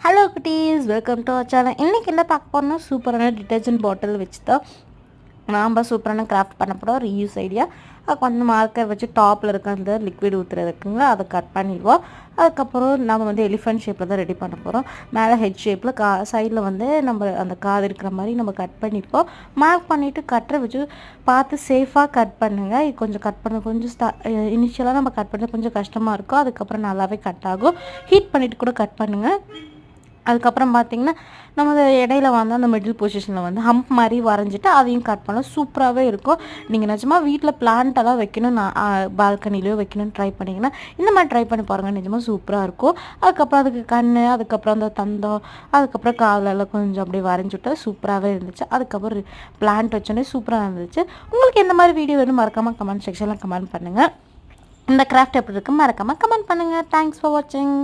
Hello குட்டீஸ், welcome to our channel. இன்றைக்கி என்ன பார்க்க போகிறோம்னா சூப்பரான டிட்டர்ஜென்ட் பாட்டில் வச்சு தான் நாம் சூப்பரான கிராஃப்ட் பண்ண போகிறோம். Reuse idea. அதுக்கு வந்து மார்க்கர் வச்சு டாப்பில் இருக்க அந்த லிக்விட் ஊற்றுறதுக்குங்க அதை கட் பண்ணிடுவோம். அதுக்கப்புறம் நம்ம வந்து எலிஃபென்ட் ஷேப்பில் தான் ரெடி பண்ண போகிறோம். மேலே ஹெட் ஷேப்பில் சைடில் வந்து நம்ம அந்த காது இருக்கிற மாதிரி நம்ம கட் பண்ணிப்போம். மார்க் பண்ணிவிட்டு கட்டரை வச்சு பார்த்து சேஃபாக கட் பண்ணுங்கள். இது கொஞ்சம் கட் பண்ண கொஞ்சம் இனிஷியலாக நம்ம கட் பண்ண கொஞ்சம் கஷ்டமாக இருக்கும். அதுக்கப்புறம் நல்லாவே கட் ஆகும். ஹீட் பண்ணிவிட்டு கூட கட் பண்ணுங்கள். அதுக்கப்புறம் பார்த்திங்கன்னா நம்ம இடையில வந்து அந்த மிடில் பொசிஷனில் வந்து ஹம்ப் மாதிரி வரைஞ்சிட்டு அதையும் கட் பண்ணலாம். சூப்பராகவே இருக்கும். நீங்கள் நிஜமாக வீட்டில் பிளான்ட்டெல்லாம் வைக்கணும், பால்கனிலையோ வைக்கணும்னு ட்ரை பண்ணிங்கன்னா இந்த மாதிரி ட்ரை பண்ணி பாருங்கள். நிஜமாக சூப்பராக இருக்கும். அதுக்கப்புறம் அதுக்கு கண், அதுக்கப்புறம் அந்த தந்தம், அதுக்கப்புறம் காலெல்லாம் கொஞ்சம் அப்படியே வரைஞ்சி விட்டா சூப்பராகவே இருந்துச்சு. அதுக்கப்புறம் பிளான்ட் வச்சோன்னே சூப்பராக இருந்துச்சு. உங்களுக்கு எந்த மாதிரி வீடியோ வேணும் மறக்காமல் கமெண்ட் செக்ஷனில் கமெண்ட் பண்ணுங்கள். இந்த கிராஃப்ட் எப்படி இருக்குன்னு மறக்காமல் கமெண்ட் பண்ணுங்கள். தேங்க்ஸ் ஃபார் வாட்சிங்.